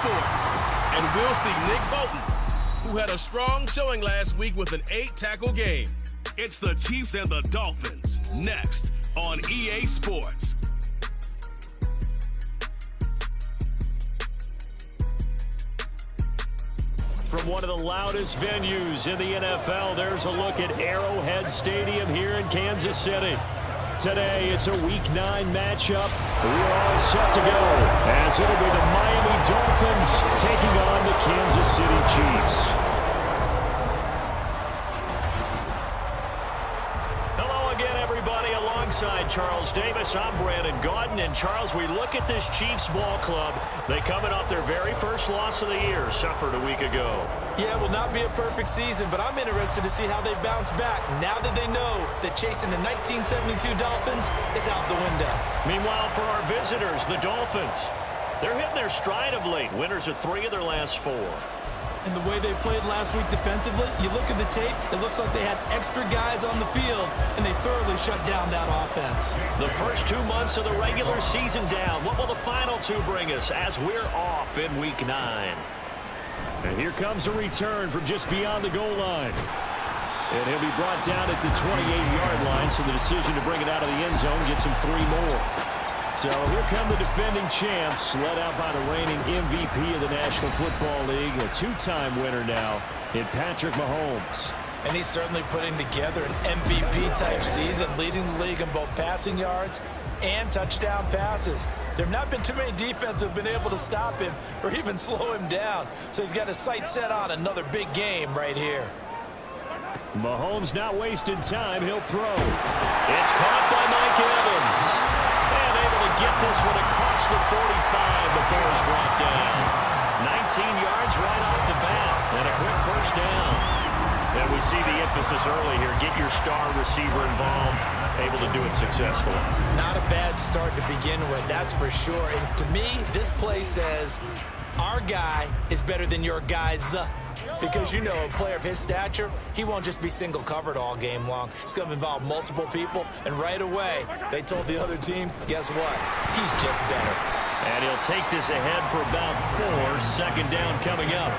Sports. And we'll see Nick Bolton, who had a strong showing last week with an 8-tackle game. It's the Chiefs and the Dolphins, next on EA Sports. From one of the loudest venues in the NFL, there's a look at Arrowhead Stadium here in Kansas City. Today, it's a Week 9 matchup. We're all set to go, as it'll be the Miami Dolphins taking on the Kansas City Chiefs. Hello again, everybody. Alongside Charles Davis, I'm Brandon Gaudin. And Charles, we look at this Chiefs ball club. They coming off their very first loss of the year, suffered a week ago. Yeah, it will not be a perfect season, but I'm interested to see how they bounce back now that they know that chasing the 1972 Dolphins is out the window. Meanwhile, for our visitors, the Dolphins, they're hitting their stride of late. Winners of 3 of their last 4. And the way they played last week defensively, you look at the tape, it looks like they had extra guys on the field, and they thoroughly shut down that offense. The first 2 months of the regular season down. What will the final 2 bring us as we're off in Week 9? And here comes a return from just beyond the goal line. And he'll be brought down at the 28-yard line, so the decision to bring it out of the end zone gets him 3 more. So here come the defending champs, led out by the reigning MVP of the National Football League, a 2-time winner now in Patrick Mahomes. And he's certainly putting together an MVP-type season, leading the league in both passing yards and touchdown passes. There have not been too many defenses who have been able to stop him or even slow him down. So he's got his sights set on another big game right here. Mahomes not wasting time. He'll throw. It's caught by Mike Evans. And able to get this one across the 45 before he's brought down. 19 yards right off the bat. And a quick first down. And we see the emphasis early here. Get your star receiver involved. Able to do it successfully. Not a bad start to begin with, that's for sure. And to me, this play says our guy is better than your guys. Because, you know, a player of his stature, he won't just be single covered all game long. It's going to involve multiple people. And right away, they told the other team, guess what? He's just better. And he'll take this ahead for about 4. Second down coming up.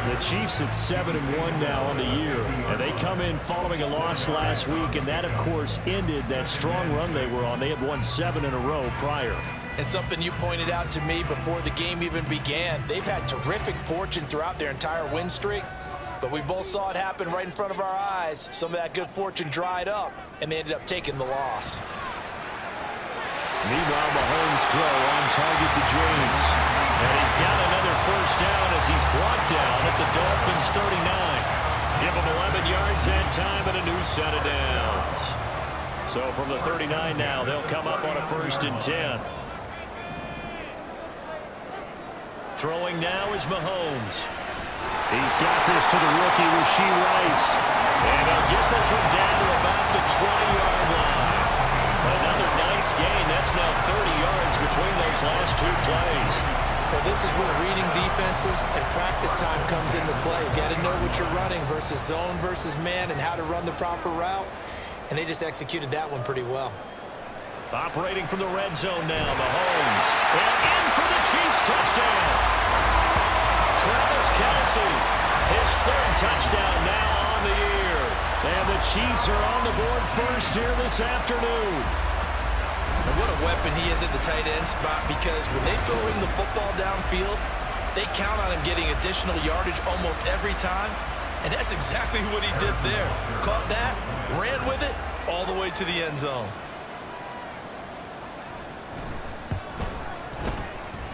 The Chiefs at 7-1 now on the year, and they come in following a loss last week, and that, of course, ended that strong run they were on. They had won 7 in a row prior. And something you pointed out to me before the game even began, they've had terrific fortune throughout their entire win streak, but we both saw it happen right in front of our eyes. Some of that good fortune dried up, and they ended up taking the loss. Meanwhile, Mahomes' throw on target to James. And he's got another first down as he's brought down at the Dolphins' 39. Give him 11 yards and time and a new set of downs. So from the 39 now, they'll come up on a 1st and 10. Throwing now is Mahomes. He's got this to the rookie, Rashee Rice. And he'll get this one down to about the 20-yard line. Another nice gain. That's now 30 yards between those last 2 plays. Well, this is where reading defenses and practice time comes into play. You got to know what you're running versus zone versus man and how to run the proper route. And they just executed that one pretty well. Operating from the red zone now, Mahomes. And in for the Chiefs touchdown. Travis Kelce, his 3rd touchdown now on the year. And the Chiefs are on the board first here this afternoon. And what a weapon he is at the tight end spot, because when they throw him the football downfield, they count on him getting additional yardage almost every time. And that's exactly what he did there. Caught that, ran with it, all the way to the end zone.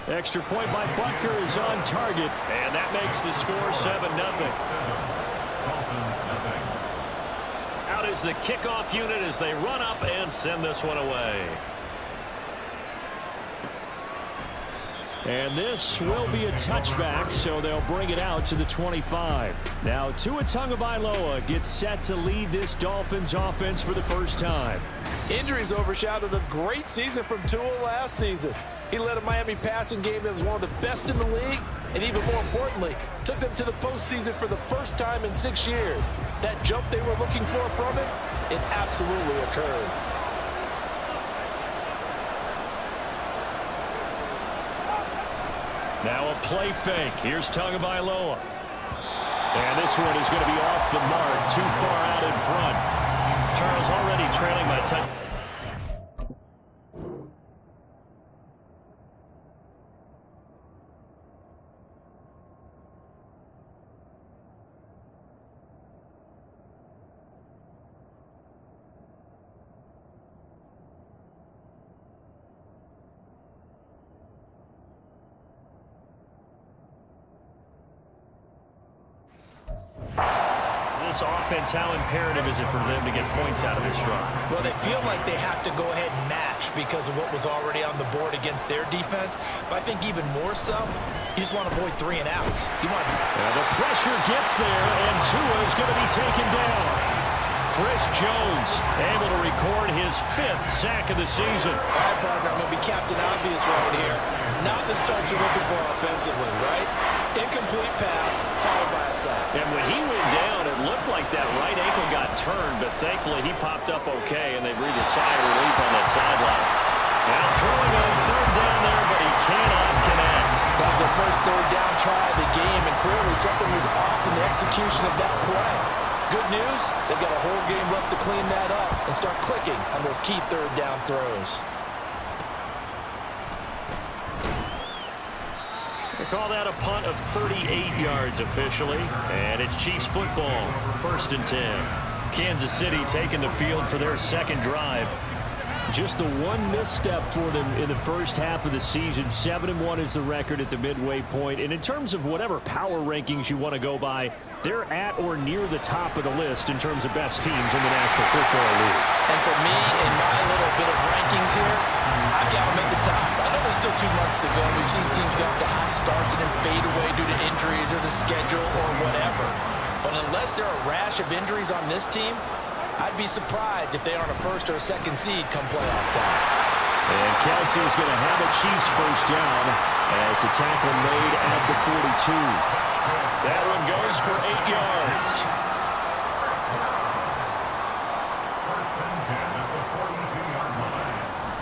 Extra point by Butker is on target, and that makes the score 7-0. Out is the kickoff unit as they run up and send this one away. And this will be a touchback, so they'll bring it out to the 25. Now, Tua Tagovailoa gets set to lead this Dolphins offense for the first time. Injuries overshadowed a great season from Tua last season. He led a Miami passing game that was one of the best in the league, and even more importantly, took them to the postseason for the first time in 6 years. That jump they were looking for from him, it absolutely occurred. Now a play fake. Here's Tagovailoa. And this one is going to be off the mark, too far out in front. Charles already trailing by 10. This offense, how imperative is it for them to get points out of this drive? Well, they feel like they have to go ahead and match because of what was already on the board against their defense. But I think even more so, you just want to avoid 3 and outs. The pressure gets there, and Tua is going to be taken down. Chris Jones able to record his 5th sack of the season. All right, partner, I'm going to be Captain Obvious right here. Not the start you're looking for offensively, right? Incomplete pass, followed by a sack. And when he went down, it looked like that right ankle got turned, but thankfully he popped up okay, and they breathed a sigh of relief on that sideline. Now throwing on 3rd down there, but he cannot connect. That was their first 3rd down try of the game, and clearly something was off in the execution of that play. Good news, they've got a whole game left to clean that up and start clicking on those key 3rd down throws. They call that a punt of 38 yards officially, and it's Chiefs football, 1st and 10. Kansas City taking the field for their 2nd drive. Just the one misstep for them in the first half of the season. 7-1 is the record at the midway point. And in terms of whatever power rankings you want to go by, they're at or near the top of the list in terms of best teams in the National Football League. And for me, in my little bit of rankings here, I've got them at the top. I know there's still 2 months to go. We've seen teams get off to hot starts and then fade away due to injuries or the schedule or whatever. But unless there are a rash of injuries on this team, I'd be surprised if they aren't a 1st or a 2nd seed come playoff time. And Kelsey's going to have a Chiefs 1st down as the tackle made at the 42. That one goes for 8 yards.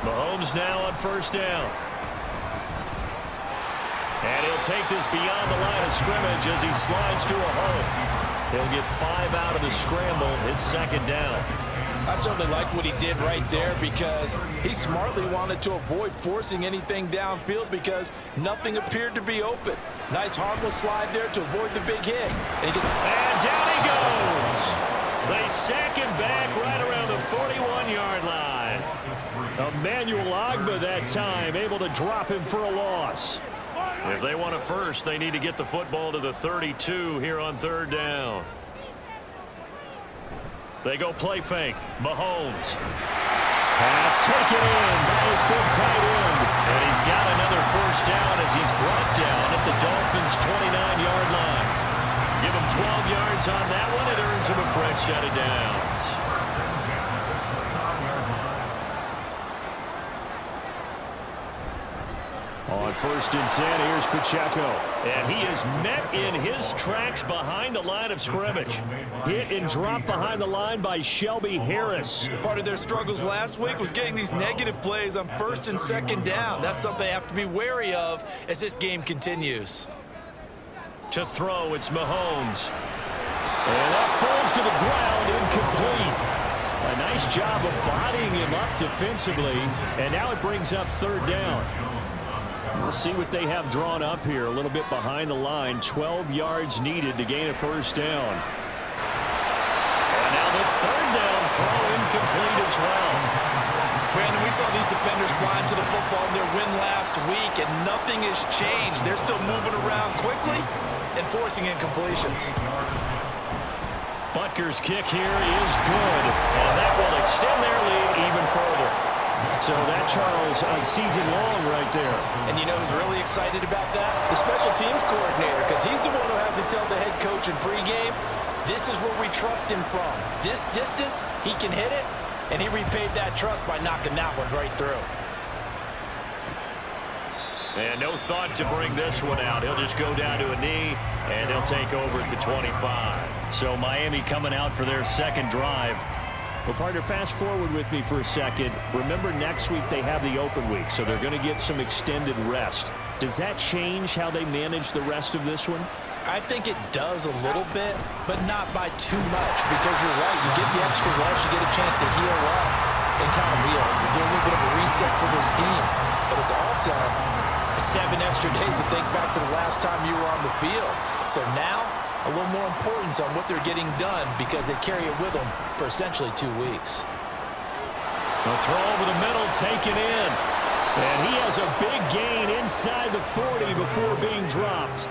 Mahomes now on 1st down. And he'll take this beyond the line of scrimmage as he slides to a hole. He'll get 5 out of the scramble. It's 2nd down. I certainly like what he did right there because he smartly wanted to avoid forcing anything downfield because nothing appeared to be open. Nice harmless slide there to avoid the big hit. And down he goes. They sack him back right around the 41-yard line. Emmanuel Ogbah that time able to drop him for a loss. If they want a 1st, they need to get the football to the 32 here on 3rd down. They go play fake. Mahomes. Pass taken in by his big tight end. And he's got another 1st down as he's brought down at the Dolphins' 29-yard line. Give him 12 yards on that one. It earns him a fresh set of downs. On 1st and 10, here's Pacheco. And he is met in his tracks behind the line of scrimmage. Hit and dropped behind the line by Shelby Harris. Part of their struggles last week was getting these negative plays on 1st and 2nd down. That's something they have to be wary of as this game continues. To throw, it's Mahomes. And that falls to the ground, incomplete. A nice job of bodying him up defensively. And now it brings up 3rd down. We'll see what they have drawn up here. A little bit behind the line. 12 yards needed to gain a 1st down. And now the 3rd down throw incomplete as well. Brandon, we saw these defenders flying to the football in their win last week, and nothing has changed. They're still moving around quickly and forcing incompletions. Butker's kick here is good, and that will extend their lead even further. So that, Charles, a season long right there. And you know who's really excited about that? The special teams coordinator, because he's the one who has to tell the head coach in pregame, this is where we trust him from. This distance, he can hit it, and he repaid that trust by knocking that one right through. And no thought to bring this one out. He'll just go down to a knee, and they'll take over at the 25. So Miami coming out for their 2nd drive. Well, partner, fast forward with me for a second. Remember, next week they have the open week, so they're going to get some extended rest. Does that change how they manage the rest of this one? I think it does a little bit, but not by too much, because you're right. You get the extra rest, you get a chance to heal up and kind of do a little bit of a reset for this team. But it's also 7 extra days to think back to the last time you were on the field. So now, a little more importance on what they're getting done because they carry it with them for essentially 2 weeks. The throw over the middle, taken in. And he has a big gain inside the 40 before being dropped.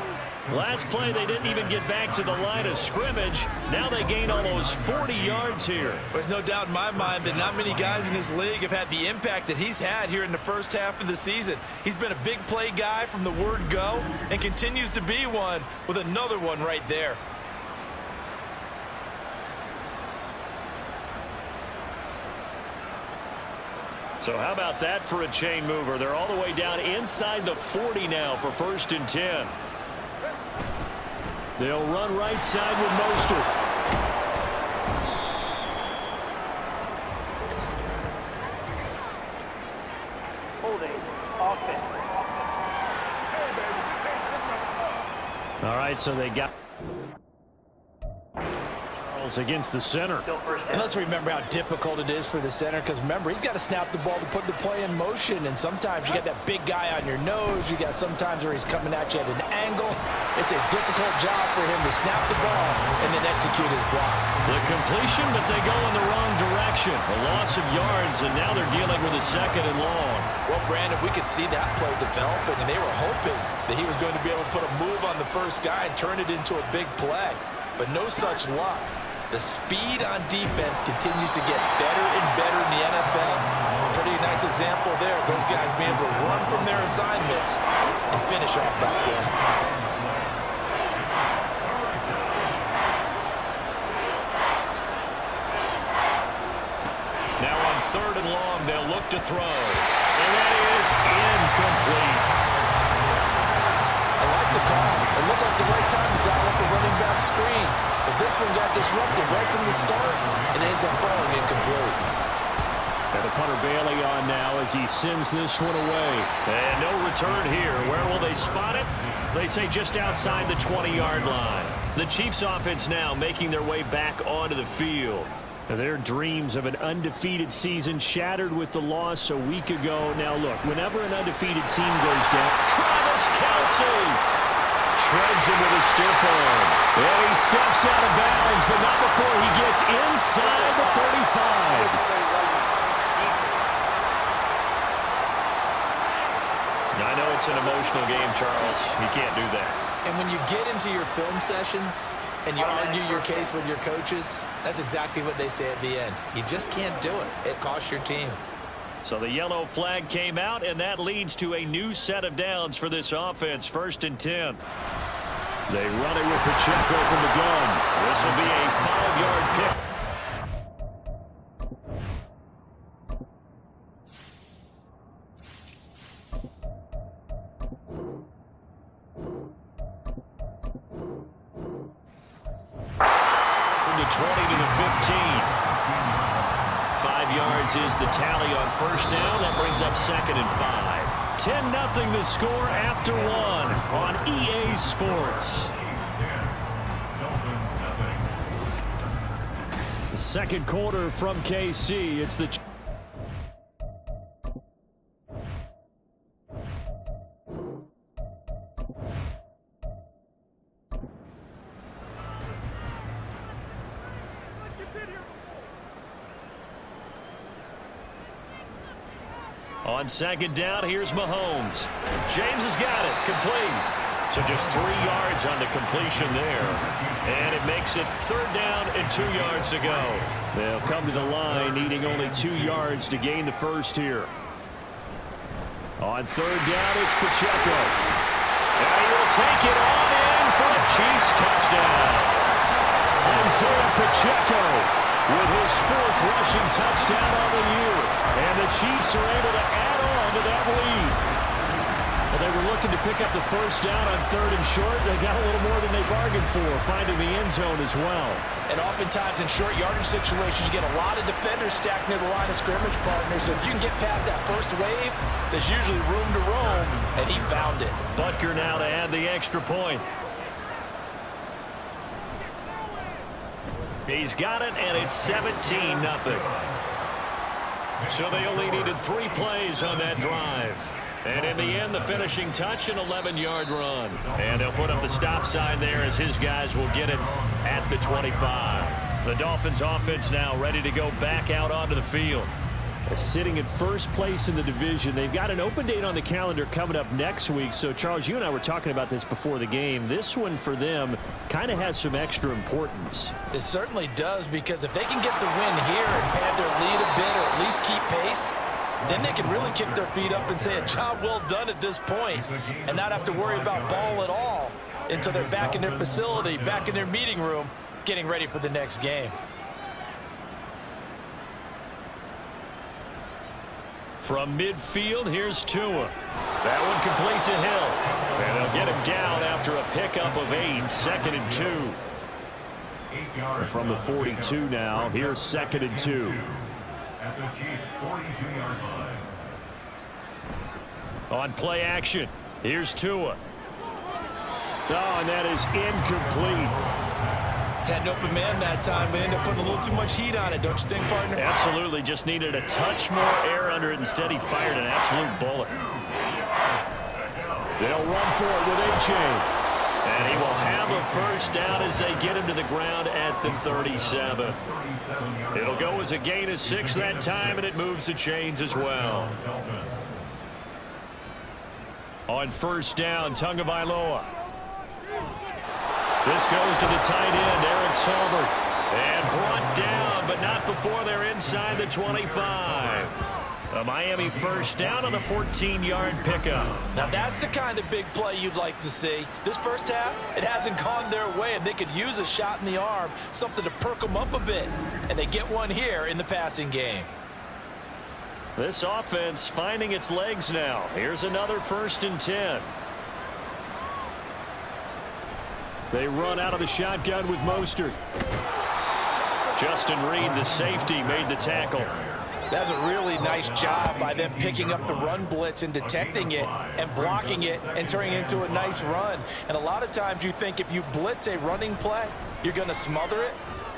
Last play, they didn't even get back to the line of scrimmage. Now they gain almost 40 yards here. There's no doubt in my mind that not many guys in this league have had the impact that he's had here in the first half of the season. He's been a big play guy from the word go and continues to be one with another one right there. So how about that for a chain mover? They're all the way down inside the 40 now for 1st and 10. They'll run right side with Mostert. Holding offense. All right, so they got against the center. And let's remember how difficult it is for the center, because remember, he's got to snap the ball to put the play in motion, and sometimes you got that big guy on your nose. You got sometimes where he's coming at you at an angle. It's a difficult job for him to snap the ball and then execute his block. The completion, but they go in the wrong direction. A loss of yards, and now they're dealing with a 2nd and long. Well, Brandon, we could see that play developing, and they were hoping that he was going to be able to put a move on the first guy and turn it into a big play, but no such luck. The speed on defense continues to get better and better in the NFL. Pretty nice example there. Those guys being able to run from their assignments and finish off that play. Now on 3rd and long, they'll look to throw. And that is incomplete. I like the call. It looked like the right time to dial up a running back screen. But this one got disrupted right from the start and ends up falling incomplete. And the punter Bailey on now as he sends this one away. And no return here. Where will they spot it? They say just outside the 20-yard line. The Chiefs offense now making their way back onto the field. Their dreams of an undefeated season shattered with the loss a week ago. Now look, whenever an undefeated team goes down, Travis Kelce shreds him with a stiff arm. And he steps out of bounds, but not before he gets inside the 35. Now, I know it's an emotional game, Charles. You can't do that. And when you get into your film sessions and you argue your case with your coaches, that's exactly what they say at the end. You just can't do it. It costs your team. So the yellow flag came out, and that leads to a new set of downs for this offense. 1st and 10. They run it with Pacheco from the gun. This will be a 5-yard pick. From the 20 to the 15. 5 yards is the tally on 1st down. That brings up 2nd and 5. 10-0 the score after 1 on EA Sports. The 2nd quarter from KC. It's the on 2nd down, here's Mahomes. James has got it, complete. So just 3 yards on the completion there. And it makes it 3rd down and 2 yards to go. They'll come to the line, needing only 2 yards to gain the first here. On 3rd down, it's Pacheco. And he will take it on in for a Chiefs touchdown. Isaiah Pacheco with his 4th rushing touchdown on the year. And the Chiefs are able to add on to that lead. Well, they were looking to pick up the first down on 3rd and short. They got a little more than they bargained for, finding the end zone as well. And oftentimes in short yardage situations, you get a lot of defenders stacked near the line of scrimmage, partner. So if you can get past that first wave, there's usually room to roam, and he found it. Butker now to add the extra point. He's got it, and it's 17-0. So they only needed 3 plays on that drive. And in the end, the finishing touch, an 11-yard run. And they'll put up the stop sign there as his guys will get it at the 25. The Dolphins offense now ready to go back out onto the field. Sitting at first place in the division. They've got an open date on the calendar coming up next week. So, Charles, you and I were talking about this before the game. This one for them kind of has some extra importance. It certainly does, because if they can get the win here and pad their lead a bit, or at least keep pace, then they can really kick their feet up and say a job well done at this point and not have to worry about ball at all until they're back in their facility, back in their meeting room, getting ready for the next game. From midfield, here's Tua. That one complete to Hill. And they'll get him down after a pickup of 8, 2nd and 2. From the 42 now, here's 2nd and 2. At the Chiefs' 42-yard line. On play action, here's Tua. Oh, and that is incomplete. Had an open man that time, but ended up putting a little too much heat on it, don't you think, partner? Absolutely, just needed a touch more air under it. Instead, he fired an absolute bullet. They'll run for it with A-Chain. And he will have a first down as they get him to the ground at the 37. It'll go as a gain of 6 that time, and it moves the chains as well. On first down, Tagovailoa. This goes to the tight end, Eric Saubert. And brought down, but not before they're inside the 25. A Miami first down on the 14-yard pickup. Now that's the kind of big play you'd like to see. This first half, it hasn't gone their way, and they could use a shot in the arm, something to perk them up a bit. And they get one here in the passing game. This offense finding its legs now. Here's another 1st and 10. They run out of the shotgun with Mostert. Justin Reed, the safety, made the tackle. That's a really nice job by them picking up the run blitz and detecting it and blocking it and turning it into a nice run. And a lot of times you think if you blitz a running play, you're going to smother it.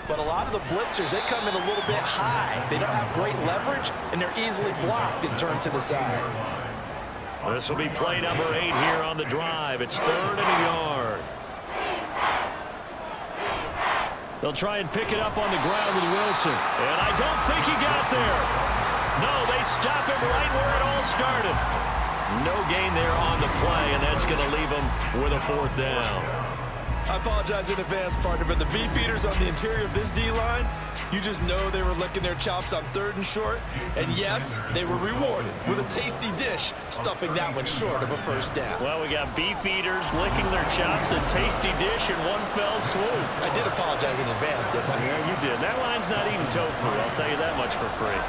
But a lot of the blitzers, they come in a little bit high. They don't have great leverage, and they're easily blocked and turned to the side. This will be play number 8 here on the drive. It's 3rd and a yard. They'll try and pick it up on the ground with Wilson. And I don't think he got there. No, they stop him right where it all started. No gain there on the play, and that's going to leave him with a 4th down. I apologize in advance, partner, but the beefeaters on the interior of this D-line, you just know they were licking their chops on 3rd and short. And yes, they were rewarded with a tasty dish, stuffing that one short of a first down. Well, we got beefeaters licking their chops, a tasty dish in one fell swoop. I did apologize in advance, didn't I? Yeah, you did. That line's not eating tofu, I'll tell you that much for free.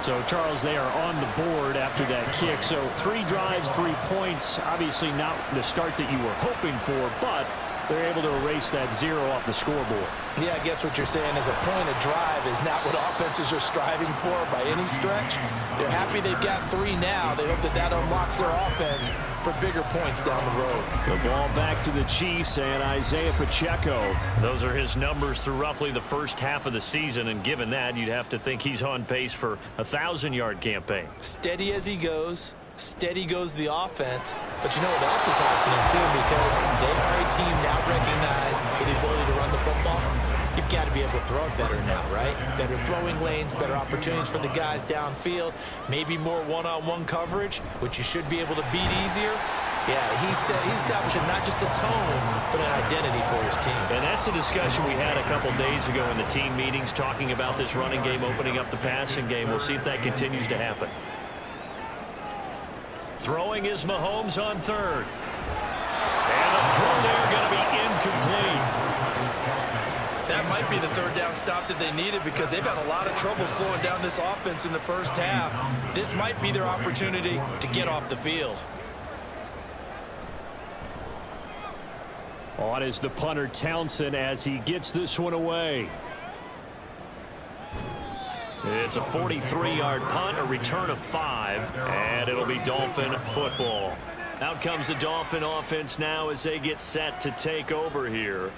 So, Charles, they are on the board after that kick. So, 3 drives, 3 points. Obviously not the start that you were hoping for, but they're able to erase that 0 off the scoreboard. Yeah, I guess what you're saying is a point of drive is not what offenses are striving for by any stretch. They're happy they've got 3 now. They hope that that unlocks their offense for bigger points down the road. The ball back to the Chiefs and Isaiah Pacheco. Those are his numbers through roughly the first half of the season, and given that, you'd have to think he's on pace for a 1,000-yard campaign. Steady as he goes. Steady goes the offense. But you know what else is happening, too, because they are a team now recognized with the ability to run the football. You've got to be able to throw it better now, right? Better throwing lanes, better opportunities for the guys downfield, maybe more one-on-one coverage, which you should be able to beat easier. Yeah, he's establishing not just a tone, but an identity for his team. And that's a discussion we had a couple days ago in the team meetings, talking about this running game opening up the passing game. We'll see if that continues to happen. Throwing is Mahomes on 3rd. And the throw there going to be incomplete. That might be the 3rd down stop that they needed, because they've had a lot of trouble slowing down this offense in the first half. This might be their opportunity to get off the field. On is the punter Townsend as he gets this one away. It's a 43-yard punt, a return of 5, and it'll be Dolphin football. Out comes the Dolphin offense now as they get set to take over here.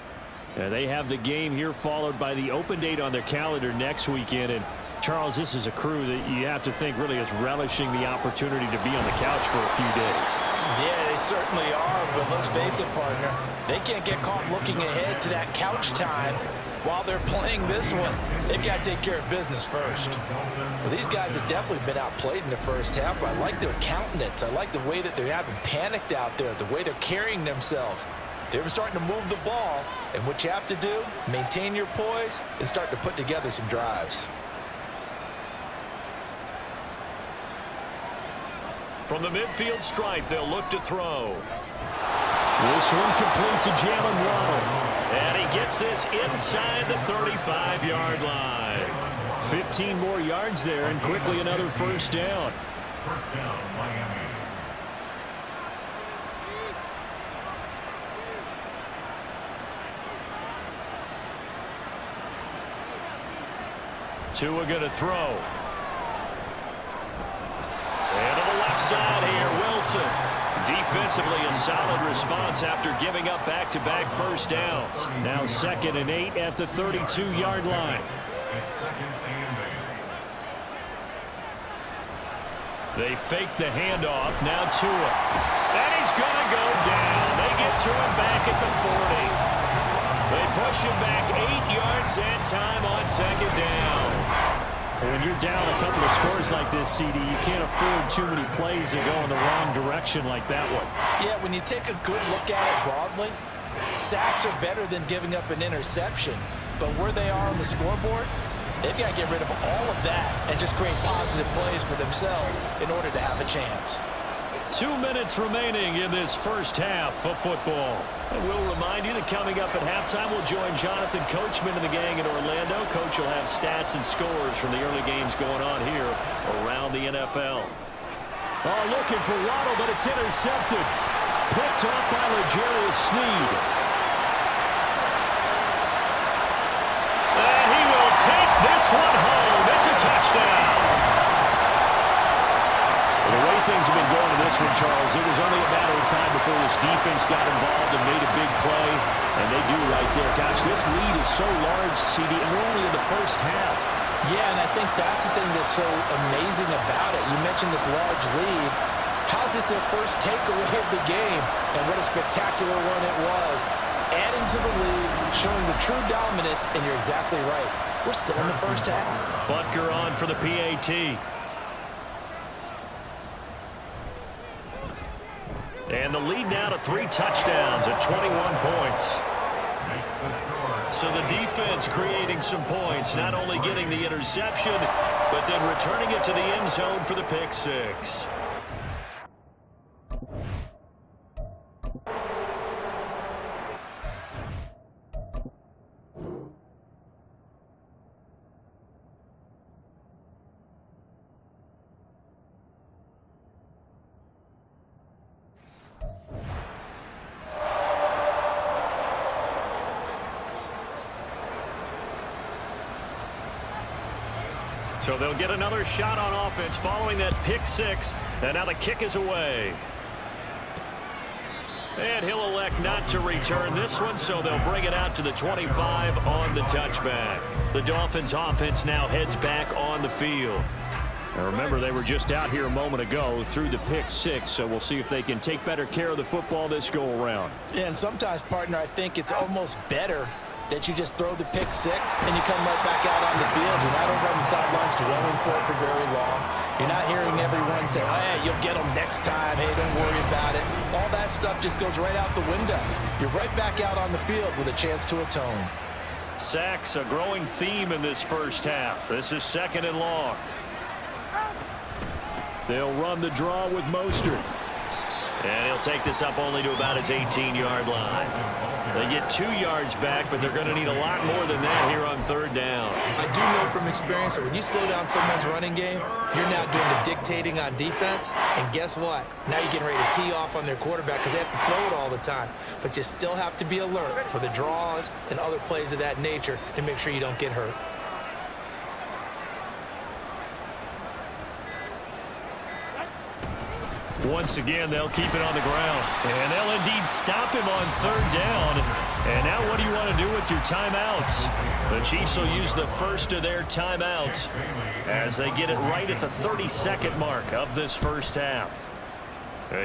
And they have the game here followed by the open date on their calendar next weekend. And Charles, this is a crew that you have to think really is relishing the opportunity to be on the couch for a few days. Yeah, they certainly are, but let's face it, partner. They can't get caught looking ahead to that couch time while they're playing this one. They've got to take care of business first. Well, these guys have definitely been outplayed in the first half, but I like their countenance. I like the way that they haven't panicked out there, the way they're carrying themselves. They're starting to move the ball, and what you have to do, maintain your poise and start to put together some drives. From the midfield stripe, they'll look to throw. This one complete to Jalen Waddle. And he gets this inside the 35-yard line. 15 more yards there, and quickly another first down. First down, Miami. Tua going to throw. And to the left side here, Wilson. Defensively, a solid response after giving up back-to-back first downs. Now 2nd and 8 at the 32-yard line. It's 2nd and 8. They fake the handoff. Now Tua. And he's going to go down. They get to him back at the 40. They push him back 8 yards and time on 2nd down. When you're down a couple of scores like this, CD, you can't afford too many plays that go in the wrong direction like that one. Yeah, when you take a good look at it broadly, sacks are better than giving up an interception. But where they are on the scoreboard, they've got to get rid of all of that and just create positive plays for themselves in order to have a chance. 2 minutes remaining in this first half of football. And we'll remind you that coming up at halftime, we'll join Jonathan Coachman and the gang in Orlando. Coach will have stats and scores from the early games going on here around the NFL. Oh, looking for Waddle, but it's intercepted. Picked off by L'Jarius Sneed. And he will take this one home. It's a touchdown. The way things have been going in this one, Charles, it was only a matter of time before this defense got involved and made a big play, and they do right there. Gosh, this lead is so large, CD, and we're only in the first half. Yeah, and I think that's the thing that's so amazing about it. You mentioned this large lead. How's this their first takeaway of the game? And what a spectacular one it was. Adding to the lead, showing the true dominance, and you're exactly right. We're still in the first half. Butker on for the PAT. And the lead now to 3 touchdowns at 21 points. So the defense creating some points, not only getting the interception, but then returning it to the end zone for the pick 6. So they'll get another shot on offense following that pick 6. And now the kick is away. And he'll elect not to return this one, so they'll bring it out to the 25 on the touchback. The Dolphins offense now heads back on the field. And remember, they were just out here a moment ago through the pick 6, so we'll see if they can take better care of the football this go around. Yeah, and sometimes, partner, I think it's almost better that you just throw the pick 6 and you come right back out on the field. You're not over on the sidelines dwelling for it for very long. You're not hearing everyone say, oh, hey, you'll get them next time. Hey, don't worry about it. All that stuff just goes right out the window. You're right back out on the field with a chance to atone. Sacks, a growing theme in this first half. This is 2nd and long. They'll run the draw with Mostert. And he'll take this up only to about his 18-yard line. They get 2 yards back, but they're going to need a lot more than that here on third down. I do know from experience that when you slow down someone's running game, you're now doing the dictating on defense. And guess what? Now you're getting ready to tee off on their quarterback because they have to throw it all the time. But you still have to be alert for the draws and other plays of that nature to make sure you don't get hurt. Once again, they'll keep it on the ground. And they'll indeed stop him on third down. And now what do you want to do with your timeouts? The Chiefs will use the first of their timeouts as they get it right at the 32nd mark of this first half.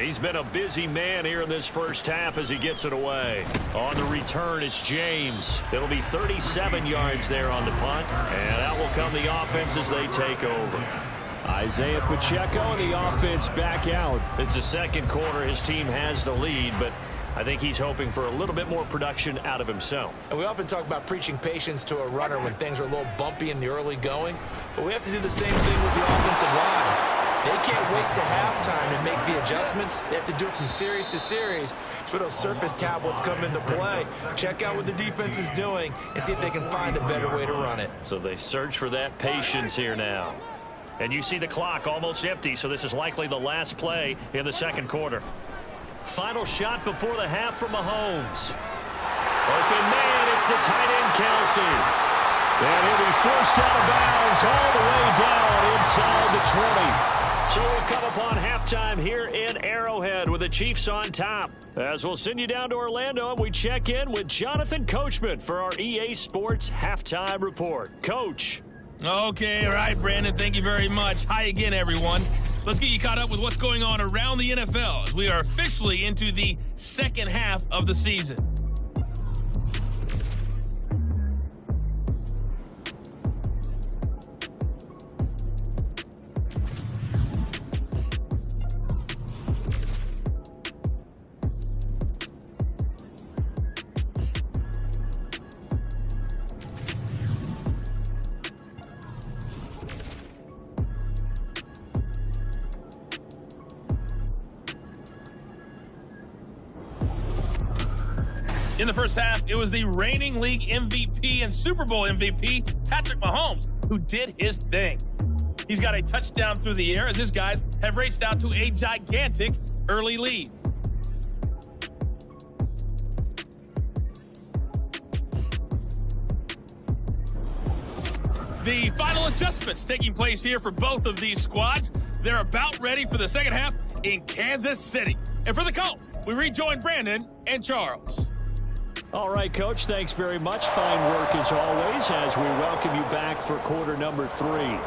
He's been a busy man here in this first half as he gets it away. On the return, it's James. It'll be 37 yards there on the punt. And out will come the offense as they take over. Isaiah Pacheco and the offense back out. It's the second quarter. His team has the lead, but I think he's hoping for a little bit more production out of himself. And we often talk about preaching patience to a runner when things are a little bumpy in the early going, but we have to do the same thing with the offensive line. They can't wait to halftime and make the adjustments. They have to do it from series to series for those surface tablets come into play. Check out what the defense is doing and see if they can find a better way to run it. So they search for that patience here now. And you see the clock almost empty, so this is likely the last play in the second quarter. Final shot before the half from Mahomes. Open man, it's the tight end Kelsey. And he'll be forced out of bounds all the way down inside the 20. So we've come upon halftime here in Arrowhead with the Chiefs on top. As we'll send you down to Orlando and we check in with Jonathan Coachman for our EA Sports Halftime Report. Coach. Okay, all right, Brandon, thank you very much. Hi again, everyone. Let's get you caught up with what's going on around the NFL as we are officially into the second half of the season. In the first half, it was the reigning league MVP and Super Bowl MVP, Patrick Mahomes, who did his thing. He's got a touchdown through the air as his guys have raced out to a gigantic early lead. The final adjustments taking place here for both of these squads. They're about ready for the second half in Kansas City. And for the call, we rejoin Brandon and Charles. All right, Coach, thanks very much. Fine work as always as we welcome you back for quarter number 3.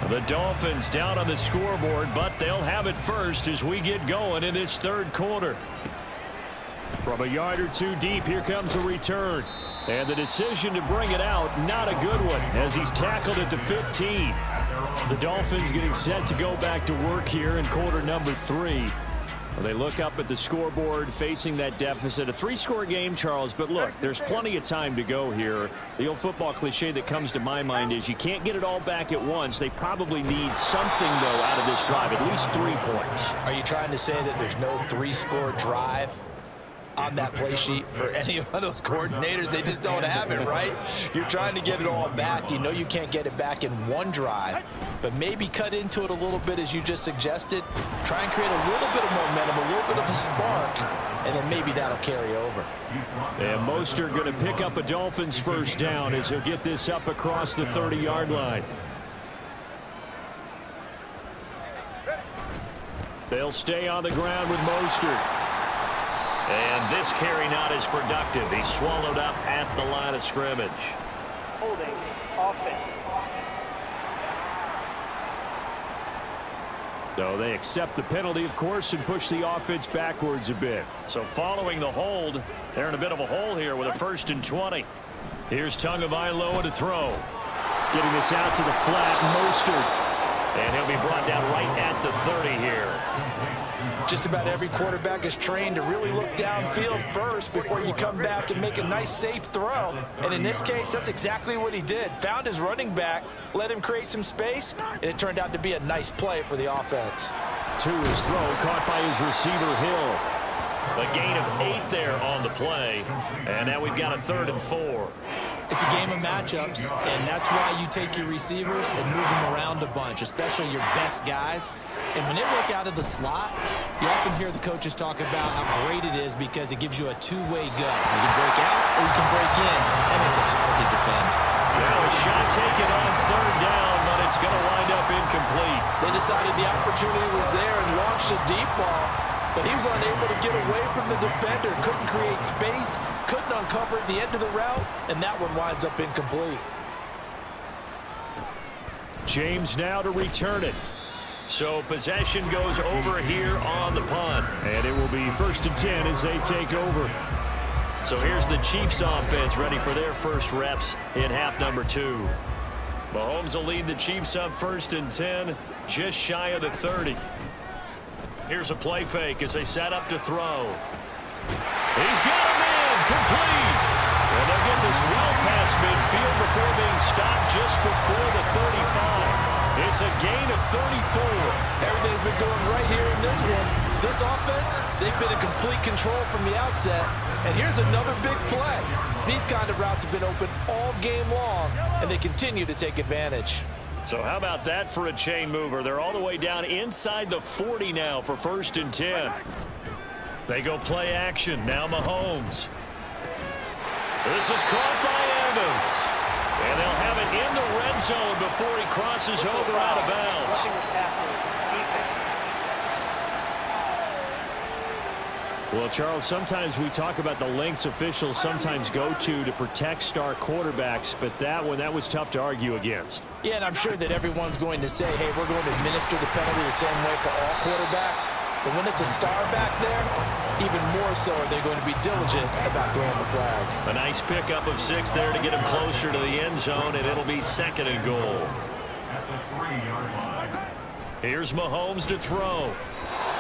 The Dolphins down on the scoreboard, but they'll have it first as we get going in this third quarter. From a yard or two deep, here comes a return. And the decision to bring it out, not a good one, as he's tackled at the 15. The Dolphins getting set to go back to work here in quarter number 3. Well, they look up at the scoreboard facing that deficit. A 3-score game, Charles, but look, there's plenty of time to go here. The old football cliche that comes to my mind is you can't get it all back at once. They probably need something, though, out of this drive, at least 3 points. Are you trying to say that there's no 3-score drive on that play sheet for any of those coordinators? They just don't have it, right? You're trying to get it all back. You know you can't get it back in one drive, but maybe cut into it a little bit as you just suggested. Try and create a little bit of momentum, a little bit of a spark, and then maybe that'll carry over. And Mostert going to pick up a Dolphins first down as he'll get this up across the 30-yard line. They'll stay on the ground with Mostert. And this carry not as productive. He's swallowed up at the line of scrimmage. Holding, offense. So they accept the penalty, of course, and push the offense backwards a bit. So following the hold, they're in a bit of a hole here with a 1st and 20. Here's Tagovailoa to throw. Getting this out to the flat, Mostert. And he'll be brought down right at the 30 here. Just about every quarterback is trained to really look downfield first before you come back and make a nice, safe throw. And in this case, that's exactly what he did. Found his running back, let him create some space, and it turned out to be a nice play for the offense. To his throw, caught by his receiver, Hill. A gain of 8 there on the play. And now we've got a 3rd and 4. It's a game of matchups, and that's why you take your receivers and move them around a bunch, especially your best guys. And when they work out of the slot, you often hear the coaches talk about how great it is because it gives you a two-way go. You can break out or you can break in. That makes it hard to defend. Now a shot taken on 3rd down, but it's going to wind up incomplete. They decided the opportunity was there and launched a deep ball, but he was unable to get away from the defender, couldn't create space, couldn't uncover at the end of the route, and that one winds up incomplete. James now to return it. So possession goes over here on the punt. And it will be 1st and 10 as they take over. So here's the Chiefs offense ready for their first reps in half number 2. Mahomes will lead the Chiefs up 1st and 10, just shy of the 30. Here's a play fake as they set up to throw. He's got him in, complete. And they'll get this well past midfield before being stopped just before the 35. It's a gain of 34. Everything's been going right here in this one. This offense, they've been in complete control from the outset. And here's another big play. These kind of routes have been open all game long, and they continue to take advantage. So how about that for a chain mover? They're all the way down inside the 40 now for 1st and 10. They go play action. Now Mahomes. This is caught by Evans. And they'll have it in the red zone before he crosses over out of bounds. Well, Charles, sometimes we talk about the lengths officials sometimes go to protect star quarterbacks, but that one, that was tough to argue against. Yeah, and I'm sure that everyone's going to say, hey, we're going to administer the penalty the same way for all quarterbacks. But when it's a star back there, even more so are they going to be diligent about throwing the flag. A nice pickup of 6 there to get him closer to the end zone, and it'll be 2nd and goal. At the 3-yard line. Here's Mahomes to throw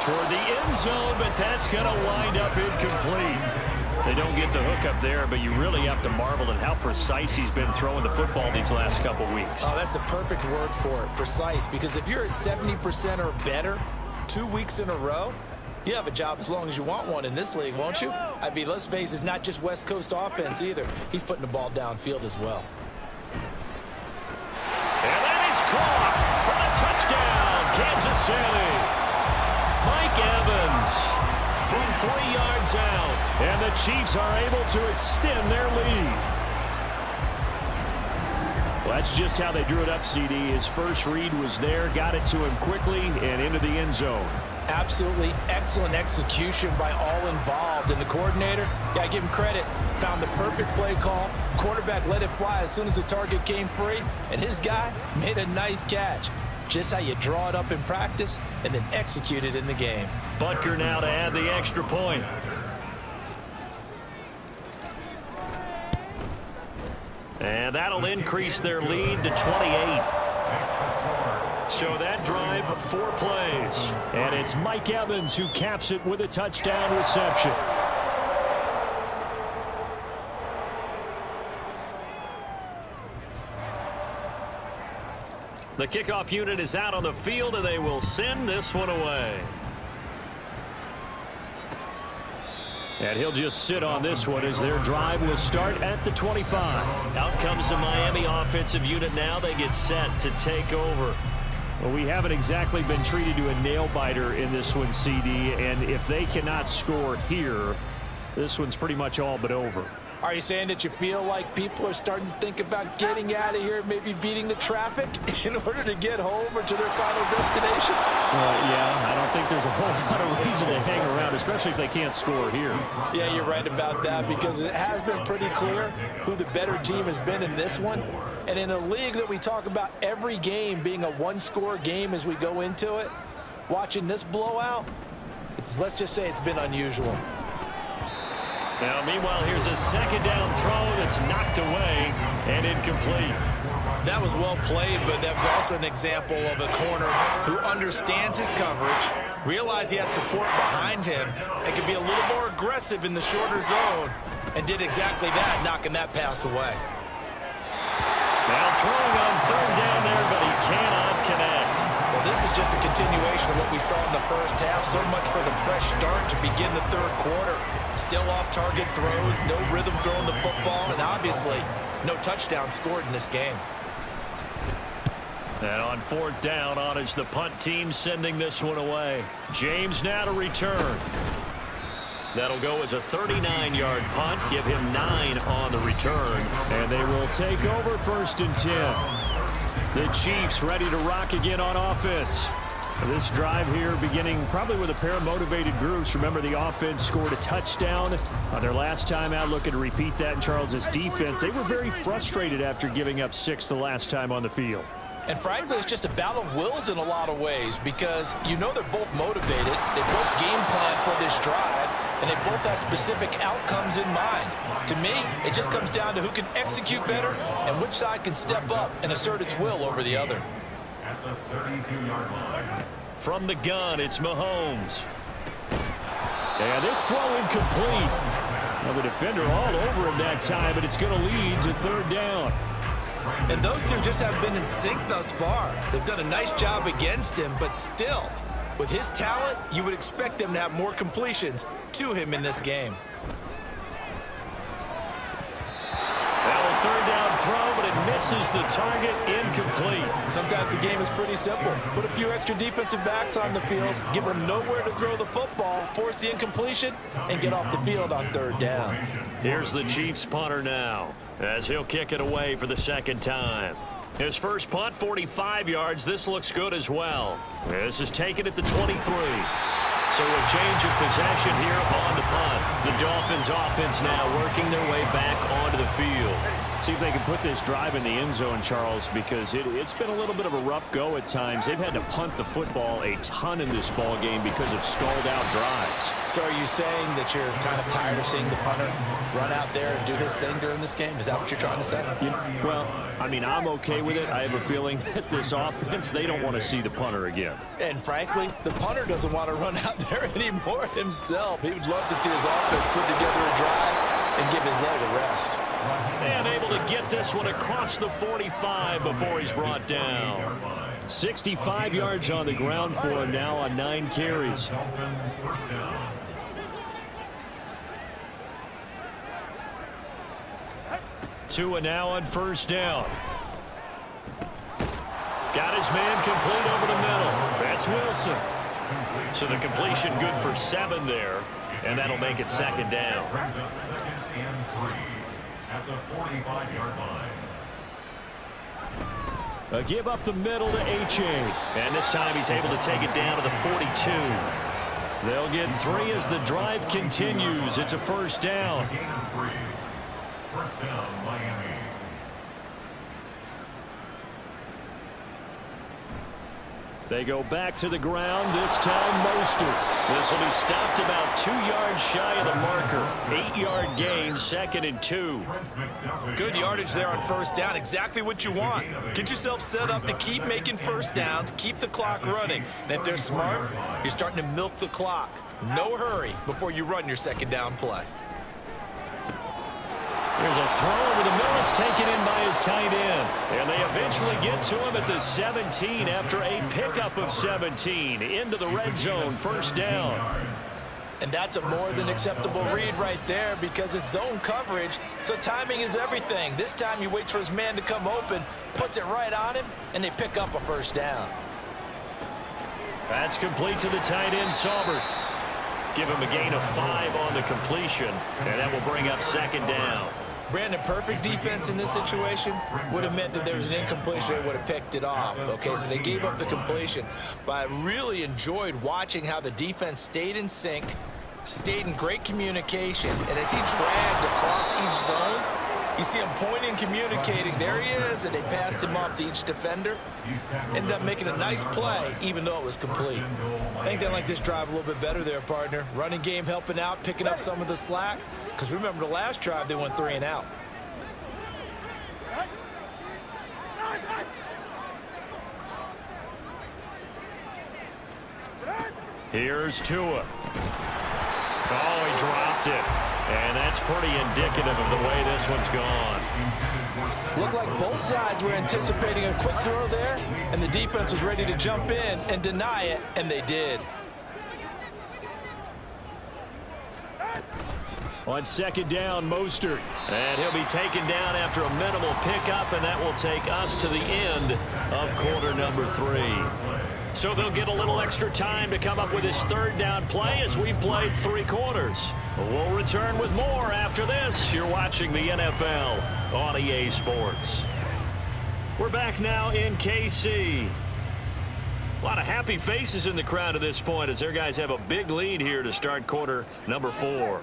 toward the end zone, but that's going to wind up incomplete. They don't get the hook up there, but you really have to marvel at how precise he's been throwing the football these last couple weeks. Oh, that's the perfect word for it, precise, because if you're at 70% or better 2 weeks in a row, you have a job as long as you want one in this league, won't you? I mean, let's face it, it's not just West Coast offense either. He's putting the ball downfield as well. And that is caught for a touchdown, Kansas City. Mike Evans from 3 yards out, and the Chiefs are able to extend their lead. Well, that's just how they drew it up, CD. His first read was there, got it to him quickly, and into the end zone. Absolutely excellent execution by all involved. And the coordinator, got to give him credit, found the perfect play call. Quarterback let it fly as soon as the target came free, and his guy made a nice catch. just how you draw it up in practice and then execute it in the game. Butker now to add the extra point. And that'll increase their lead to 28. So that drive, 4 plays. And it's Mike Evans who caps it with a touchdown reception. The kickoff unit is out on the field, and they will send this one away. And he'll just sit on this one as their drive will start at the 25. Out comes the Miami offensive unit now. They get set to take over. Well, we haven't exactly been treated to a nail-biter in this one, CD, and if they cannot score here, this one's pretty much all but over. Are you saying that you feel like people are starting to think about getting out of here, maybe beating the traffic in order to get home or to their final destination? Yeah, I don't think there's a whole lot of reason to hang around, especially if they can't score here. Yeah, you're right about that, because it has been pretty clear who the better team has been in this one. And in a league that we talk about every game being a one-score game as we go into it, watching this blowout, let's just say it's been unusual. Now, meanwhile, here's a second down throw that's knocked away and incomplete. That was well played, but that was also an example of a corner who understands his coverage, realized he had support behind him, and could be a little more aggressive in the shorter zone, and did exactly that, knocking that pass away. Now throwing on third down there, but he cannot connect. Well, this is just a continuation of what we saw in the first half. So much for the fresh start to begin the third quarter. Still off-target throws, no rhythm throwing the football, and obviously no touchdown scored in this game. And on fourth down, on is the punt team sending this one away. James now to return. That'll go as a 39-yard punt, give him 9 on the return, and they will take over 1st and 10. The Chiefs ready to rock again on offense. This drive here beginning probably with a pair of motivated groups. Remember, the offense scored a touchdown on their last time out, looking to repeat that in Charles's defense. They were very frustrated after giving up 6 the last time on the field. And frankly, it's just a battle of wills in a lot of ways, because you know they're both motivated. They both game plan for this drive, and they both have specific outcomes in mind. To me, it just comes down to who can execute better and which side can step up and assert its will over the other. At the 32-yard line. From the gun, it's Mahomes. And this throw incomplete. Well, the defender all over him that time, but it's going to lead to third down. And those two just haven't been in sync thus far. They've done a nice job against him, but still, with his talent, you would expect them to have more completions to him in this game. Well, a third down throw, but it misses the target, incomplete. Sometimes the game is pretty simple. Put a few extra defensive backs on the field, give them nowhere to throw the football, force the incompletion, and get off the field on third down. Here's the Chiefs punter now, as he'll kick it away for the second time. His first punt, 45 yards. This looks good as well. This is taken at the 23. So a change of possession here on the punt. The Dolphins offense now working their way back onto the field. See if they can put this drive in the end zone, Charles, because it's been a little bit of a rough go at times. They've had to punt the football a ton in this ball game because of stalled out drives. So are you saying that you're kind of tired of seeing the punter run out there and do his thing during this game? Is that what you're trying to say? Well, I mean, I'm okay with it. I have a feeling that this offense, they don't want to see the punter again. And frankly, the punter doesn't want to run out there anymore himself. He would love to see his offense put together a drive and give his leg a rest. And able to get this one across the 45 before he's brought down. 65 yards on the ground for him now on 9 carries. Tua now on first down. Got his man complete over the middle. That's Wilson. So the completion good for 7 there, and that'll make it second down. At the 45-yard line. A give up the middle to H.A. And this time he's able to take it down to the 42. They'll get 3 as the drive continues. It's a first down. First down, Miami. They go back to the ground, this time Mostert. This will be stopped about 2 yards shy of the marker. 8-yard gain, 2nd and 2. Good yardage there on first down. Exactly what you want. Get yourself set up to keep making first downs, keep the clock running. And if they're smart, you're starting to milk the clock. No hurry before you run your second down play. Here's a throw over the middle. It's taken in by his tight end. And they eventually get to him at the 17 after a pickup of 17. Into the red zone, first down. And that's a more than acceptable read right there because it's zone coverage, so timing is everything. This time he waits for his man to come open, puts it right on him, and they pick up a first down. That's complete to the tight end, Saubert. Give him a gain of 5 on the completion, and that will bring up second down. Brandon, perfect defense in this situation would have meant that there was an incompletion. They would have picked it off. Okay, so they gave up the completion. But I really enjoyed watching how the defense stayed in sync, stayed in great communication, and as he dragged across each zone, you see him pointing, communicating. There he is, and they passed him off to each defender. Ended up making a nice play, even though it was complete. I think they like this drive a little bit better there, partner. Running game helping out, picking up some of the slack. Because remember, the last drive, they went 3 and out. Here's Tua. Oh, he dropped it. And that's pretty indicative of the way this one's gone. Looked like both sides were anticipating a quick throw there, and the defense was ready to jump in and deny it, and they did. On second down, Mostert. And he'll be taken down after a minimal pickup, and that will take us to the end of quarter number 3. So they'll get a little extra time to come up with his third down play as we played 3 quarters. We'll return with more after this. You're watching the NFL on EA Sports. We're back now in KC. A lot of happy faces in the crowd at this point as their guys have a big lead here to start quarter number 4.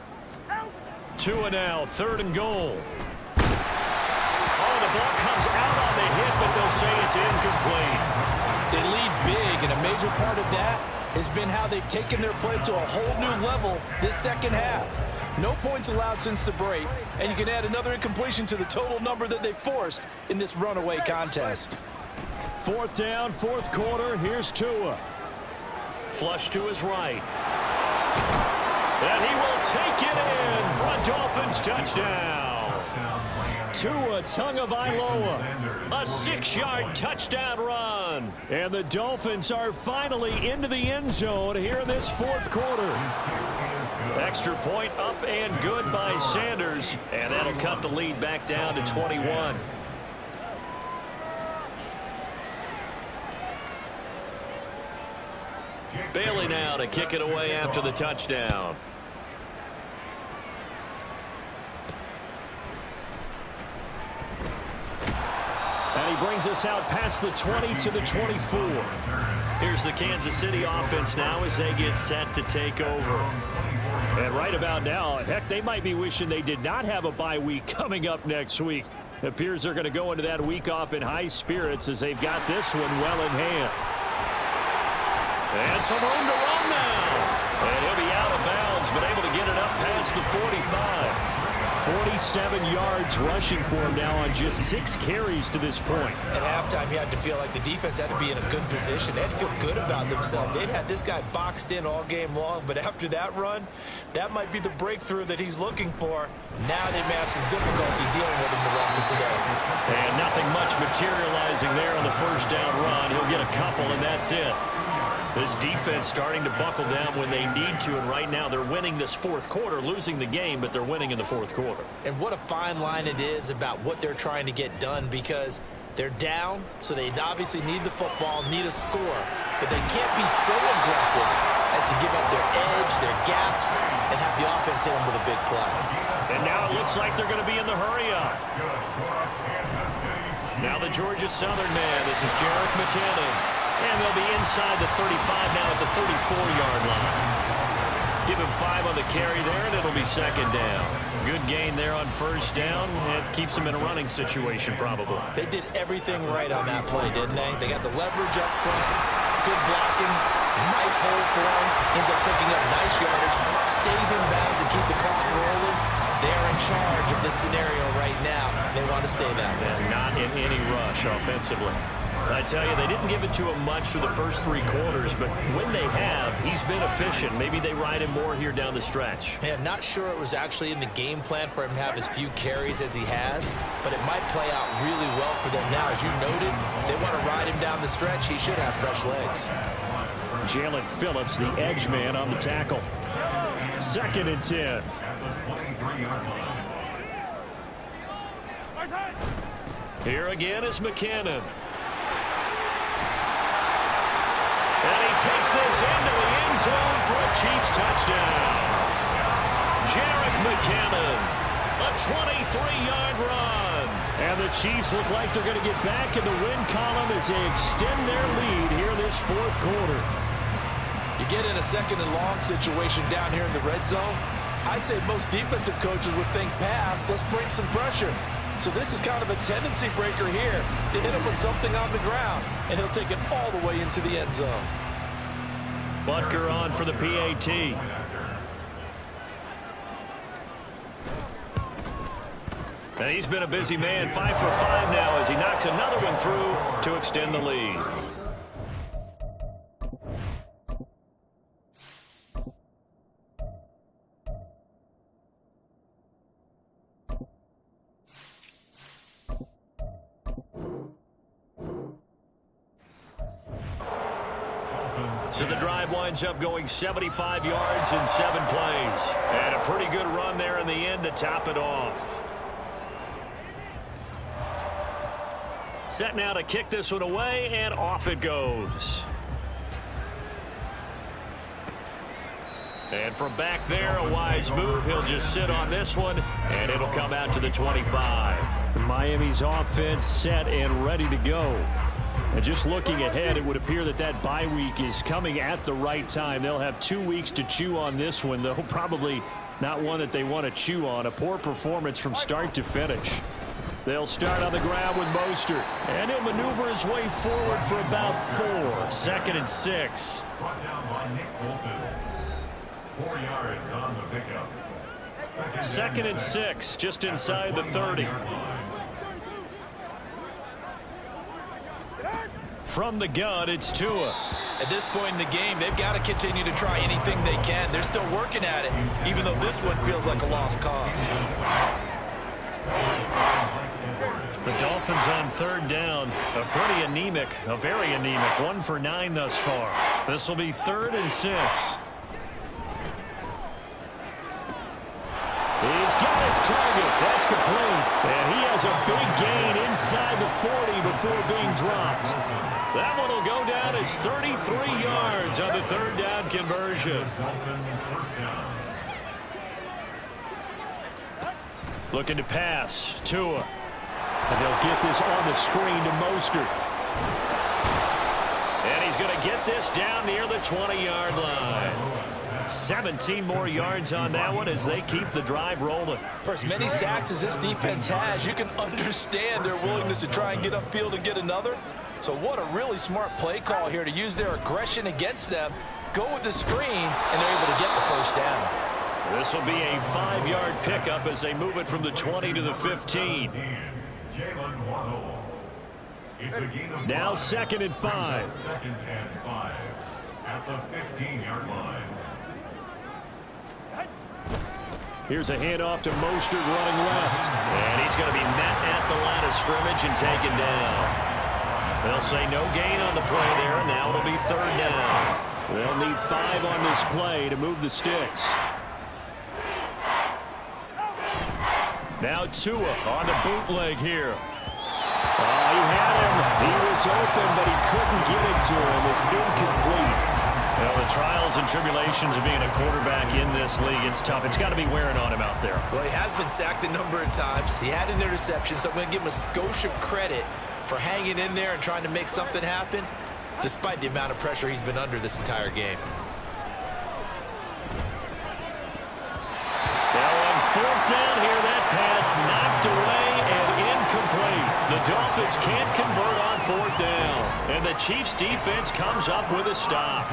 Tua now, 3rd and goal. Oh, the ball comes out on the hit, but they'll say it's incomplete. They lead big, and a major part of that has been how they've taken their play to a whole new level this second half. No points allowed since the break, and you can add another incompletion to the total number that they forced in this runaway contest. 4th down, 4th quarter. Here's Tua. Flush to his right. And he will take it in for a Dolphins touchdown. Tua Tagovailoa, a 6-yard touchdown run. And the Dolphins are finally into the end zone here in this 4th quarter. Extra point up and good by Sanders. And that'll cut the lead back down to 21. Bailey now to kick it away after the touchdown. And he brings us out past the 20 to the 24. Here's the Kansas City offense now as they get set to take over. And right about now, heck, they might be wishing they did not have a bye week coming up next week. It appears they're going to go into that week off in high spirits as they've got this one well in hand. And some room to run now. And he'll be out of bounds, but able to get it up past the 45. 47 yards rushing for him now on just 6 carries to this point. At halftime, you had to feel like the defense had to be in a good position. They had to feel good about themselves. They'd had this guy boxed in all game long, but after that run, that might be the breakthrough that he's looking for. Now they may have some difficulty dealing with him the rest of today. And nothing much materializing there on the first down run. He'll get a couple, and that's it. This defense starting to buckle down when they need to, and right now they're winning this 4th quarter, losing the game, but they're winning in the 4th quarter. And what a fine line it is about what they're trying to get done, because they're down, so they obviously need the football, need a score, but they can't be so aggressive as to give up their edge, their gaps, and have the offense hit them with a big play. And now it looks like they're going to be in the hurry-up. Now the Georgia Southern man, this is Jerick McKinnon. And they'll be inside the 35 now at the 34-yard line. give him 5 on the carry there, and it'll be second down. Good gain there on first down. It keeps him in a running situation, probably. They did everything right on that play, didn't they? They got the leverage up front, good blocking, nice hole for him, ends up picking up nice yardage, stays in bounds and keep the clock rolling. They're in charge of this scenario right now. They want to stay that way. And not in any rush offensively. I tell you, they didn't give it to him much for the first 3 quarters, but when they have, he's been efficient. Maybe they ride him more here down the stretch. Man, not sure it was actually in the game plan for him to have as few carries as he has, but it might play out really well for them now. As you noted, if they want to ride him down the stretch, he should have fresh legs. Jalen Phillips, the edge man on the tackle. Second and 10. Here again is McKinnon. And he takes this into the end zone for a Chiefs touchdown. Jerick McKinnon, a 23-yard run. And the Chiefs look like they're going to get back in the win column as they extend their lead here this fourth quarter. You get in a second and long situation down here in the red zone, I'd say most defensive coaches would think pass, let's bring some pressure. So this is kind of a tendency breaker here to hit him with something on the ground, and he'll take it all the way into the end zone. Butker on for the PAT. And he's been a busy man, 5 for 5 now as he knocks another one through to extend the lead. So the drive winds up going 75 yards in 7 plays. And a pretty good run there in the end to top it off. Set now to kick this one away, and off it goes. And from back there, a wise move. He'll just sit on this one, and it'll come out to the 25. Miami's offense set and ready to go. And just looking ahead, it would appear that that bye week is coming at the right time. They'll have 2 weeks to chew on this one, though probably not one that they want to chew on. A poor performance from start to finish. They'll start on the ground with Mostert, and he'll maneuver his way forward for about 4. Second and 6. Brought down by Nick Bolton. 4 yards on the pickup. Second and 6, just inside the 30. From the gun, it's Tua. At this point in the game, they've got to continue to try anything they can. They're still working at it, even though this one feels like a lost cause. The Dolphins on third down, a pretty anemic, a very anemic, 1 for 9 thus far. This will be 3rd and 6. He's got his target. That's complete. And he has a big gain inside the 40 before being dropped. That one will go down as 33 yards on the 3rd down conversion. Looking to pass. Tua. And they'll get this on the screen to Mostert. And he's going to get this down near the 20-yard line. 17 more yards on that one as they keep the drive rolling. For as many sacks as this defense has, you can understand their willingness to try and get upfield and get another. So what a really smart play call here to use their aggression against them, go with the screen, and they're able to get the first down. This will be a 5-yard pickup as they move it from the 20 to the 15. Now 2nd and 5. 2nd and 5 at the 15-yard line. Here's a handoff to Mostert running left. And he's going to be met at the line of scrimmage and taken down. They'll say no gain on the play there, and now it'll be 3rd down. They'll need 5 on this play to move the sticks. Now Tua on the bootleg here. He had him. He was open, but he couldn't get it to him. It's incomplete. Well, the trials and tribulations of being a quarterback in this league, it's tough. It's got to be wearing on him out there. Well, he has been sacked a number of times. He had an interception, so I'm going to give him a skosh of credit for hanging in there and trying to make something happen, despite the amount of pressure he's been under this entire game. Dolphins can't convert on 4th down. And the Chiefs defense comes up with a stop.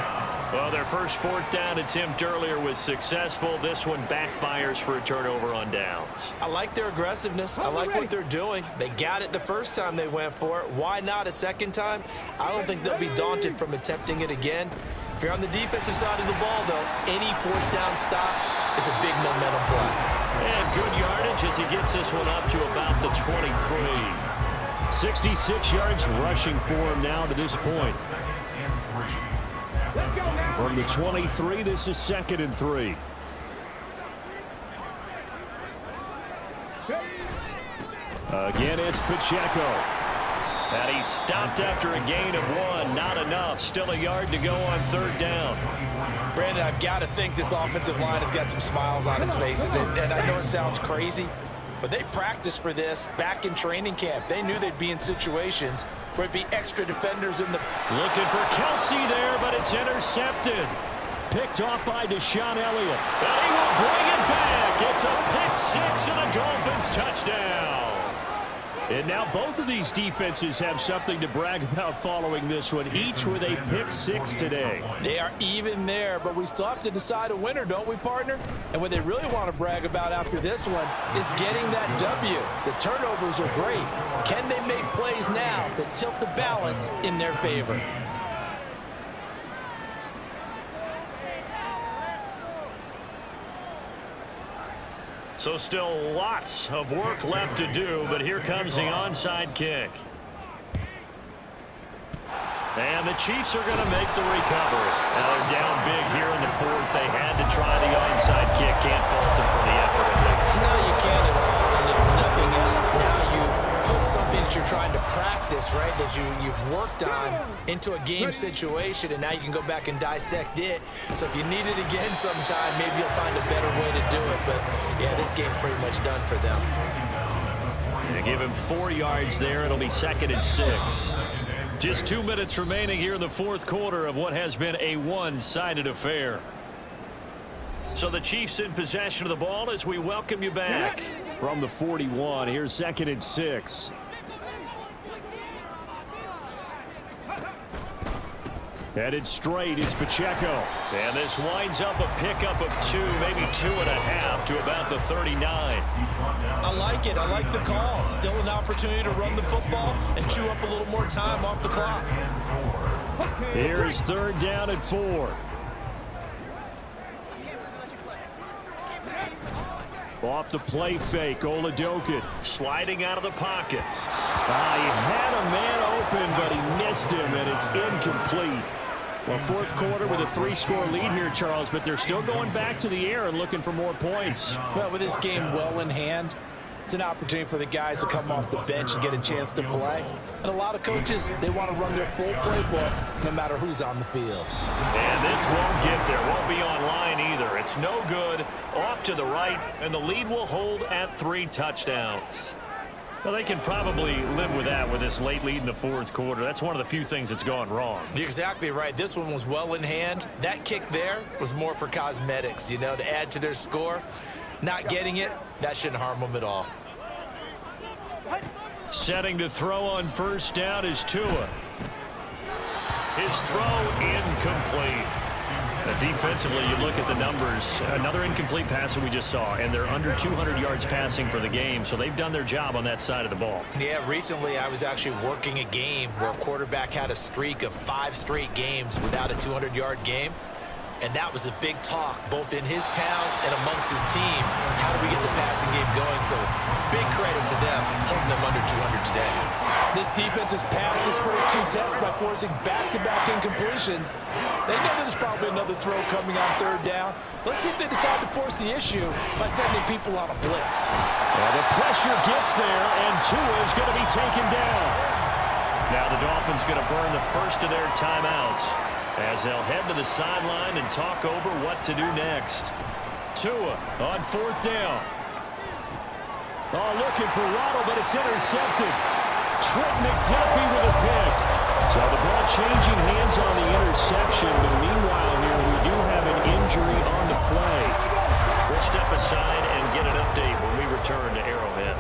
Well, their first 4th down attempt earlier was successful. This one backfires for a turnover on downs. I like their aggressiveness. I like what they're doing. They got it the first time they went for it. Why not a second time? I don't think they'll be daunted from attempting it again. If you're on the defensive side of the ball, though, any 4th down stop is a big momentum play. And good yardage as he gets this one up to about the 23. 66 yards rushing for him now to this point. From the 23, this is 2nd and 3. Again, it's Pacheco. And he's stopped after a gain of 1. Not enough. Still a yard to go on 3rd down. Brandon, I've got to think this offensive line has got some smiles on its faces. And I know it sounds crazy, but they practiced for this back in training camp. They knew they'd be in situations where it'd be extra defenders in the... Looking for Kelsey there, but it's intercepted. Picked off by Deshaun Elliott. And he will bring it back. It's a pick-6 and a Dolphins touchdown. And now both of these defenses have something to brag about following this one, each with a pick-6 today. They are even there, but we still have to decide a winner, don't we, partner? And what they really want to brag about after this one is getting that W. The turnovers are great. Can they make plays now that tilt the balance in their favor? So still lots of work left to do, but here comes the onside kick. And the Chiefs are going to make the recovery. Now they're down big here in the 4th. They had to try the onside kick. Can't fault them for the effort at least. No, you can't at all. And if nothing else, now you've put something that you're trying to practice, right, that you've worked on into a game situation, and now you can go back and dissect it. So if you need it again sometime, maybe you'll find a better way to do it. But, yeah, this game's pretty much done for them. They give him 4 yards there. It'll be 2nd and 6. Just 2 minutes remaining here in the 4th quarter of what has been a one-sided affair. So the Chiefs in possession of the ball as we welcome you back. From the 41, here's 2nd and 6. Headed straight, it's Pacheco. And this winds up a pickup of 2, maybe 2.5 to about the 39. I like it. I like the call. Still an opportunity to run the football and chew up a little more time off the clock. Here's 3rd down and 4. Off the play fake, Oladokin sliding out of the pocket. He had a man open, but he missed him, and it's incomplete. Well, 4th quarter with a 3-score lead here, Charles, but they're still going back to the air and looking for more points. Well, with this game well in hand, it's an opportunity for the guys to come off the bench and get a chance to play. And a lot of coaches, they want to run their full playbook no matter who's on the field. And this won't get there. Won't be online either. It's no good. Off to the right, and the lead will hold at 3 touchdowns. Well, they can probably live with that with this late lead in the 4th quarter. That's one of the few things that's gone wrong. You're exactly right. This one was well in hand. That kick there was more for cosmetics, you know, to add to their score. Not getting it, that shouldn't harm them at all. Setting to throw on 1st down is Tua. His throw incomplete. Defensively, you look at the numbers. Another incomplete pass that we just saw, and they're under 200 yards passing for the game, so they've done their job on that side of the ball. Yeah, recently I was actually working a game where a quarterback had a streak of 5 straight games without a 200-yard game. And that was a big talk, both in his town and amongst his team. How do we get the passing game going? So big credit to them, holding them under 200 today. This defense has passed its first 2 tests by forcing back-to-back incompletions. They know there's probably another throw coming on 3rd down. Let's see if they decide to force the issue by sending people on a blitz. Well, the pressure gets there, and Tua is going to be taken down. Now the Dolphins going to burn the first of their timeouts, as they'll head to the sideline and talk over what to do next. Tua on 4th down. Looking for Waddle, but it's intercepted. Trent McDuffie with a pick. So the ball changing hands on the interception, but meanwhile here we do have an injury on the play. We'll step aside and get an update when we return to Arrowhead.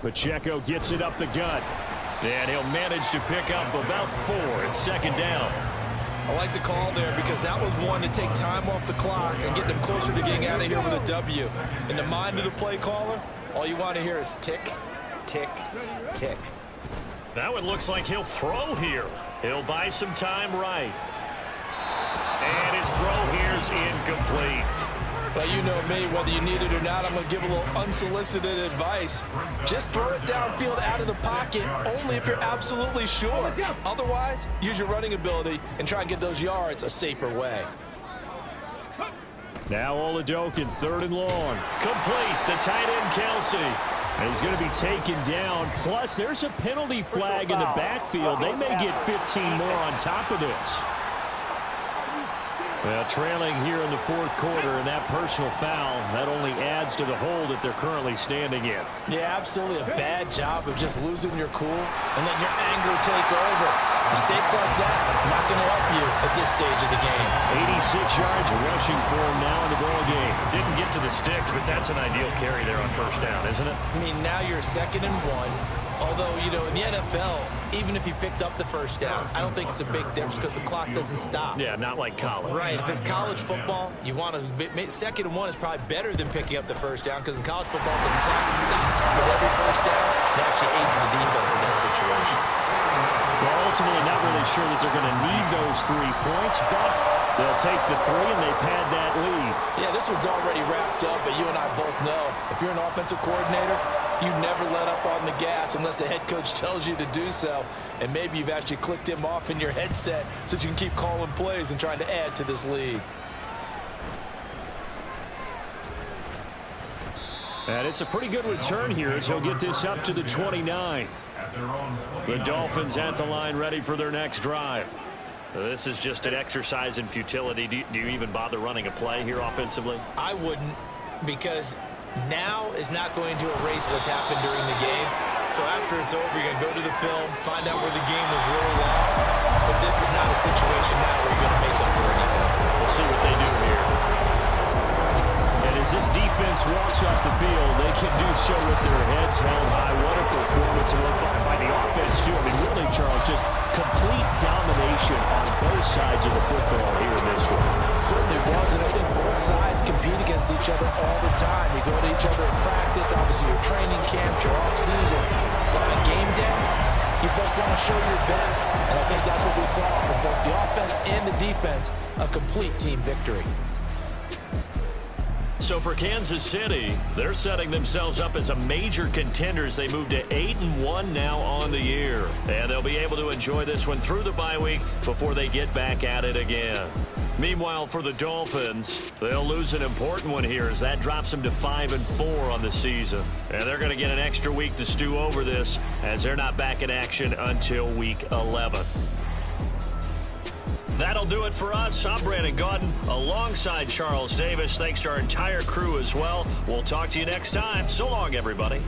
Pacheco gets it up the gut. And he'll manage to pick up about 4. It's second down. I like the call there because that was one to take time off the clock and get them closer to getting out of here with a W. In the mind of the play caller, all you want to hear is tick, tick, tick. That one looks like he'll throw here. He'll buy some time right. And his throw here's incomplete. Well, you know me, whether you need it or not, I'm going to give a little unsolicited advice. Just throw it downfield out of the pocket, only if you're absolutely sure. Otherwise, use your running ability and try and get those yards a safer way. Now Oladokin, 3rd and long. Complete, the tight end Kelsey. And he's going to be taken down. Plus, there's a penalty flag in the backfield. They may get 15 more on top of this. Well, trailing here in the 4th quarter, and that personal foul, that only adds to the hole that they're currently standing in. Yeah, absolutely a bad job of just losing your cool and letting your anger take over. Mistakes like that not going to help you at this stage of the game. 86 yards rushing for him now in the ball game. Didn't get to the sticks, but that's an ideal carry there on 1st down, isn't it? I mean, now you're 2nd and 1. Although, you know, in the NFL, even if you picked up the 1st down, I don't think it's a big difference because the clock doesn't stop. Yeah, not like college. Right. If it's college football, you want to 2nd and 1 is probably better than picking up the 1st down because in college football, the clock stops with every 1st down. It actually aids the defense in that situation. Well, ultimately, not really sure that they're going to need those 3 points, but they'll take the 3 and they pad that lead. Yeah, this one's already wrapped up, but you and I both know if you're an offensive coordinator, you never let up on the gas unless the head coach tells you to do so. And maybe you've actually clicked him off in your headset so you can keep calling plays and trying to add to this lead. And it's a pretty good return here as he'll get this up to the 29. The Dolphins at the line ready for their next drive. This is just an exercise in futility. Do you even bother running a play here offensively? I wouldn't, because now is not going to erase what's happened during the game. So after it's over, you're going to go to the film, find out where the game was really lost. But this is not a situation now where you're going to make up for anything. We'll see what they do here. And as this defense walks off the field, they can do so with their heads held high. What a performance by the offense, too. I mean, really, Charles, just complete domination on both sides of the football here in this one. Certainly was, and I think both sides compete against each other all the time. You go to each other in practice, obviously your training camps, your off-season. But on game day, you both want to show your best, and I think that's what we saw from both the offense and the defense, a complete team victory. So for Kansas City, they're setting themselves up as a major contender as they move to 8-1 now on the year. And they'll be able to enjoy this one through the bye week before they get back at it again. Meanwhile, for the Dolphins, they'll lose an important one here as that drops them to 5-4 on the season. And they're going to get an extra week to stew over this as they're not back in action until week 11. That'll do it for us. I'm Brandon Gaudin alongside Charles Davis. Thanks to our entire crew as well. We'll talk to you next time. So long, everybody.